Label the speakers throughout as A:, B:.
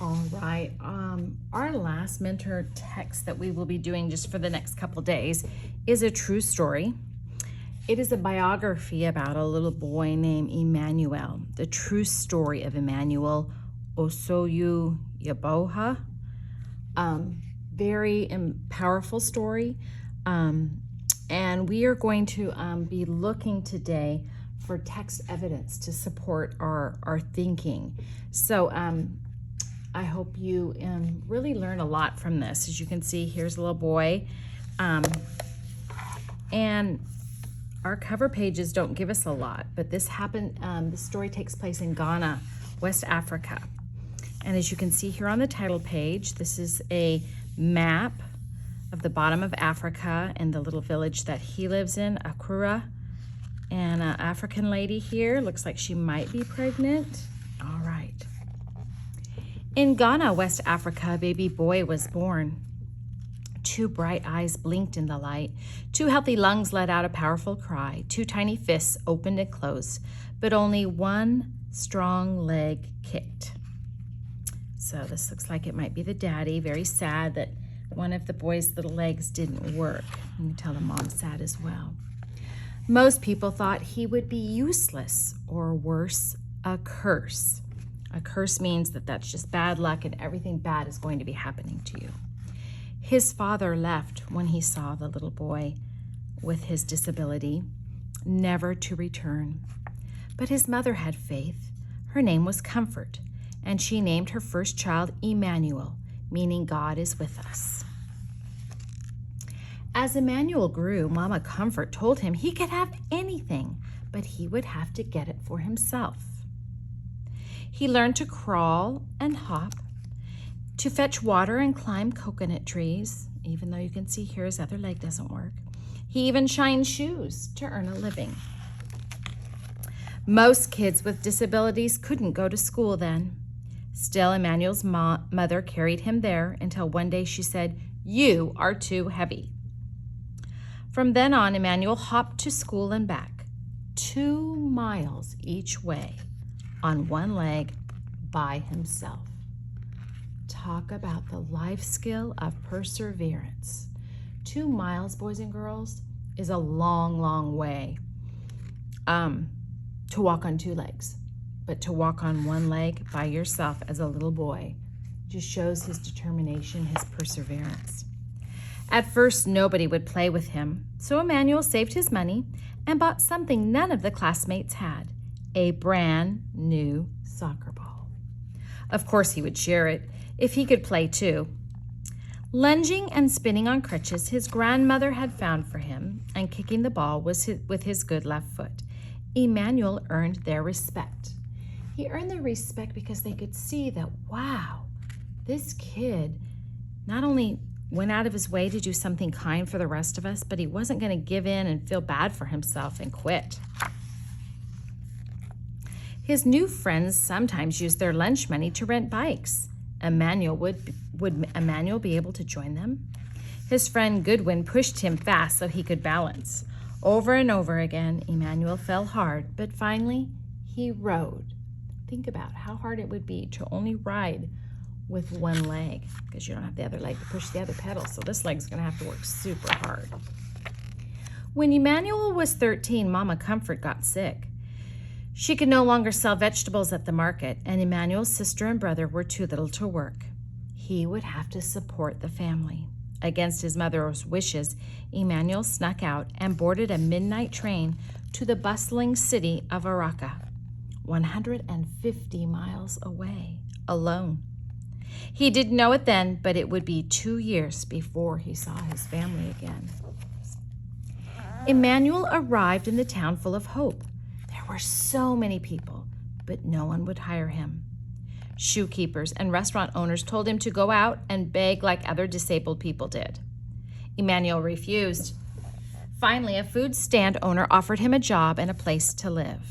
A: All right. Our last mentor text that we will be doing just for the next couple days is a true story. It is a biography about a little boy named Emmanuel, the true story of Emmanuel Osoyu Yaboha. Very powerful story. And we are going to be looking today for text evidence to support our thinking. So I hope you really learn a lot from this. As you can see, here's a little boy. And our cover pages don't give us a lot, but this story takes place in Ghana, West Africa. And as you can see here on the title page, this is a map of the bottom of Africa and the little village that he lives in, Akura. And an African lady here, looks like she might be pregnant. All right. In Ghana, West Africa, a baby boy was born. Two bright eyes blinked in the light. Two healthy lungs let out a powerful cry. Two tiny fists opened and closed, but only one strong leg kicked. So this looks like it might be the daddy. Very sad that one of the boy's little legs didn't work. You can tell the mom's sad as well. Most people thought he would be useless, or worse, a curse. A curse means that that's just bad luck and everything bad is going to be happening to you. His father left when he saw the little boy with his disability, never to return. But his mother had faith. Her name was Comfort, and she named her first child Emmanuel, meaning God is with us. As Emmanuel grew, Mama Comfort told him he could have anything, but he would have to get it for himself. He learned to crawl and hop, to fetch water and climb coconut trees, even though you can see here his other leg doesn't work. He even shined shoes to earn a living. Most kids with disabilities couldn't go to school then. Still, Emmanuel's mother carried him there until one day she said, "You are too heavy." From then on, Emmanuel hopped to school and back, 2 miles each way, on one leg by himself. Talk about the life skill of perseverance. 2 miles, boys and girls, is a long, long way to walk on 2 legs. But to walk on 1 leg by yourself as a little boy just shows his determination, his perseverance. At first, nobody would play with him, so Emmanuel saved his money and bought something none of the classmates had, a brand new soccer ball. Of course, he would share it if he could play too. Lunging and spinning on crutches his grandmother had found for him, and kicking the ball with his good left foot, Emmanuel earned their respect. He earned their respect because they could see that, wow, this kid not only went out of his way to do something kind for the rest of us, but he wasn't going to give in and feel bad for himself and quit. His new friends sometimes used their lunch money to rent bikes. Would Emmanuel be able to join them? His friend Goodwin pushed him fast so he could balance. Over and over again, Emmanuel fell hard, but finally he rode. Think about how hard it would be to only ride with 1 leg, because you don't have the other leg to push the other pedal, so this leg's going to have to work super hard. When Emmanuel was 13, Mama Comfort got sick. She could no longer sell vegetables at the market, and Emmanuel's sister and brother were too little to work. He would have to support the family. Against his mother's wishes, Emmanuel snuck out and boarded a midnight train to the bustling city of Araka, 150 miles away, alone. He didn't know it then, but it would be 2 years before he saw his family again. Emmanuel arrived in the town full of hope. There were so many people, but no one would hire him. Shoekeepers and restaurant owners told him to go out and beg like other disabled people did. Emmanuel refused. Finally, a food stand owner offered him a job and a place to live.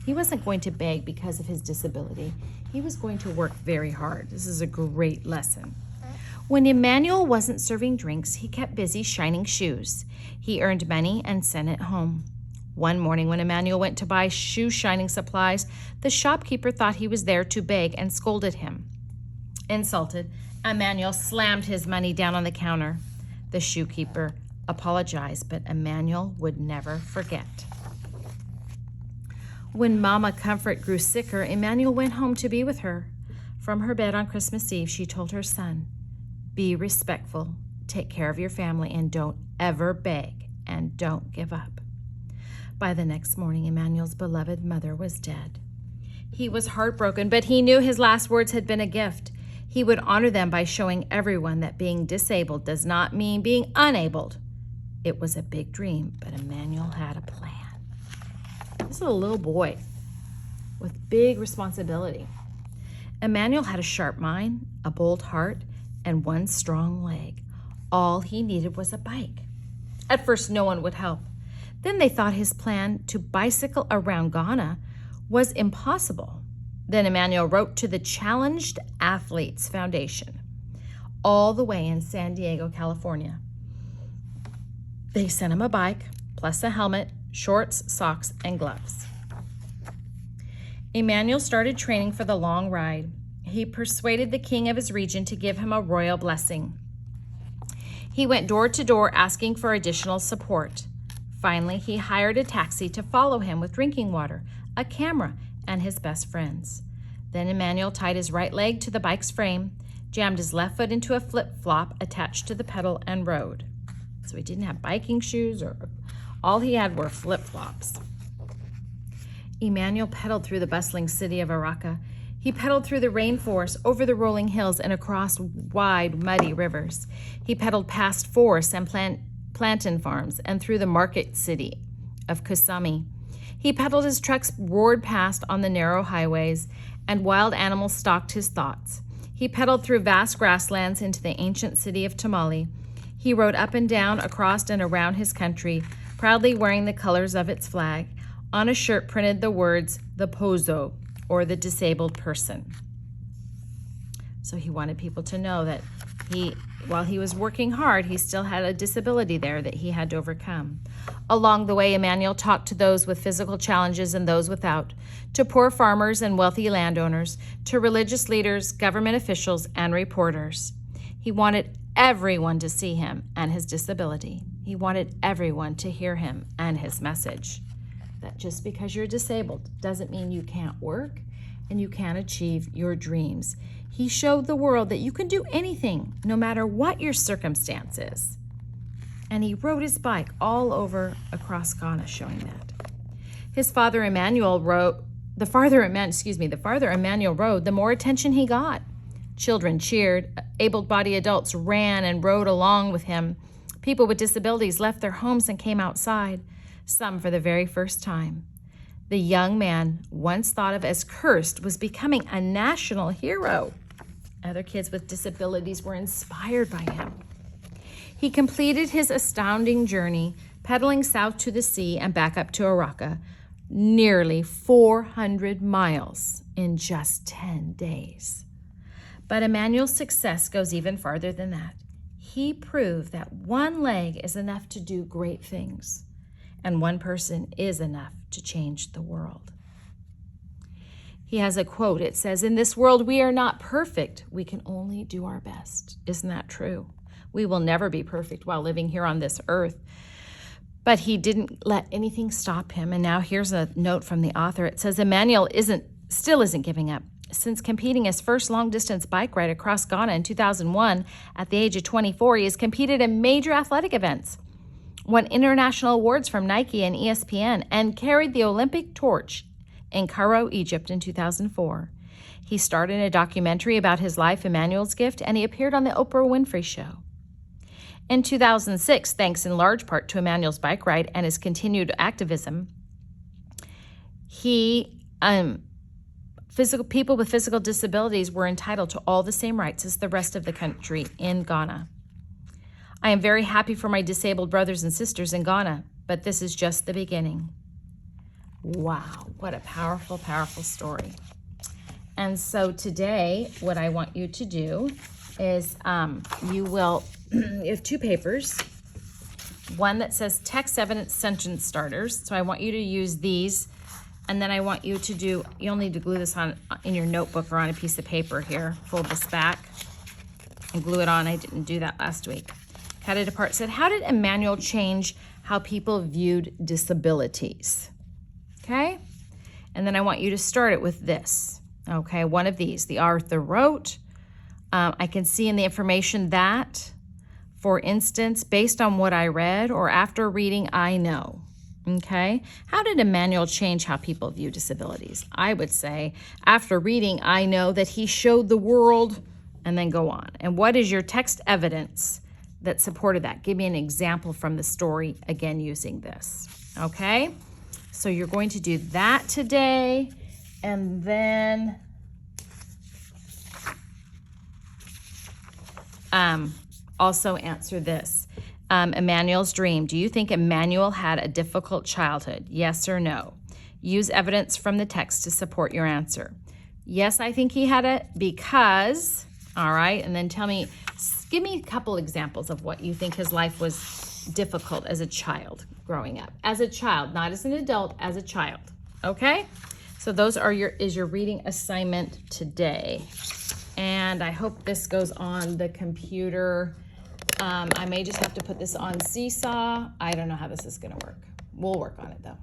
A: He wasn't going to beg because of his disability. He was going to work very hard. This is a great lesson. When Emmanuel wasn't serving drinks, he kept busy shining shoes. He earned money and sent it home. One morning when Emmanuel went to buy shoe shining supplies, the shopkeeper thought he was there to beg and scolded him. Insulted, Emmanuel slammed his money down on the counter. The shoekeeper apologized, but Emmanuel would never forget. When Mama Comfort grew sicker, Emmanuel went home to be with her. From her bed on Christmas Eve, she told her son, "Be respectful, take care of your family, and don't ever beg, and don't give up." By the next morning, Emmanuel's beloved mother was dead. He was heartbroken, but he knew his last words had been a gift. He would honor them by showing everyone that being disabled does not mean being unable. It was a big dream, but Emmanuel had a plan. This is a little boy with big responsibility. Emmanuel had a sharp mind, a bold heart, and one strong leg. All he needed was a bike. At first, no one would help. Then they thought his plan to bicycle around Ghana was impossible. Then Emmanuel wrote to the Challenged Athletes Foundation, all the way in San Diego, California. They sent him a bike, plus a helmet, shorts, socks, and gloves. Emmanuel started training for the long ride. He persuaded the king of his region to give him a royal blessing. He went door to door asking for additional support. Finally, he hired a taxi to follow him with drinking water, a camera, and his best friends. Then Emmanuel tied his right leg to the bike's frame, jammed his left foot into a flip-flop attached to the pedal, and rode. So he didn't have biking shoes, or all he had were flip-flops. Emmanuel pedaled through the bustling city of Araka. He pedaled through the rainforest, over the rolling hills, and across wide, muddy rivers. He pedaled past forests and plantain farms and through the market city of Kusami. He pedaled his trucks, roared past on the narrow highways, and wild animals stalked his thoughts. He pedaled through vast grasslands into the ancient city of Tamale. He rode up and down, across and around his country, proudly wearing the colors of its flag. On a shirt printed the words, "the Pozo," or the disabled person. So he wanted people to know that while he was working hard, he still had a disability there that he had to overcome. Along the way, Emmanuel talked to those with physical challenges and those without, to poor farmers and wealthy landowners, to religious leaders, government officials, and reporters. He wanted everyone to see him and his disability. He wanted everyone to hear him and his message. That just because you're disabled doesn't mean you can't work and you can't achieve your dreams. He showed the world that you can do anything, no matter what your circumstance is. And he rode his bike all over across Ghana, showing that. The farther Emmanuel rode, the more attention he got. Children cheered, able-bodied adults ran and rode along with him. People with disabilities left their homes and came outside, some for the very first time. The young man, once thought of as cursed, was becoming a national hero. Other kids with disabilities were inspired by him. He completed his astounding journey, pedaling south to the sea and back up to Araka, nearly 400 miles in just 10 days. But Emmanuel's success goes even farther than that. He proved that one leg is enough to do great things, and one person is enough to change the world. He has a quote. It says, "In this world, we are not perfect. We can only do our best." Isn't that true? We will never be perfect while living here on this earth. But he didn't let anything stop him. And now here's a note from the author. It says, Emmanuel still isn't giving up. Since competing his first long-distance bike ride across Ghana in 2001, at the age of 24, he has competed in major athletic events, won international awards from Nike and ESPN, and carried the Olympic torch in Cairo, Egypt in 2004. He starred in a documentary about his life, Emmanuel's Gift, and he appeared on the Oprah Winfrey Show. In 2006, thanks in large part to Emmanuel's bike ride and his continued activism, people with physical disabilities were entitled to all the same rights as the rest of the country in Ghana. I am very happy for my disabled brothers and sisters in Ghana, but this is just the beginning. Wow, what a powerful, powerful story. And so today, what I want you to do is you have two papers, one that says text evidence sentence starters. So I want you to use these And then I want you to do, you'll need to glue this on in your notebook or on a piece of paper here. Fold this back and glue it on. I didn't do that last week. Cut it apart. Said, how did Emmanuel change how people viewed disabilities? Okay? And then I want you to start it with this. Okay, one of these. The Arthur wrote, I can see in the information that, for instance, based on what I read or after reading, I know. Okay, how did Emmanuel change how people view disabilities? I would say, after reading, I know that he showed the world, and then go on. And what is your text evidence that supported that? Give me an example from the story, again, using this. Okay, so you're going to do that today, and then also answer this. Emmanuel's dream. Do you think Emmanuel had a difficult childhood? Yes or no? Use evidence from the text to support your answer. Yes, I think he had it because, all right, and then give me a couple examples of what you think his life was difficult as a child growing up. As a child, not as an adult, as a child, okay? So those are your reading assignment today. And I hope this goes on the computer. I may just have to put this on Seesaw. I don't know how this is gonna work. We'll work on it though.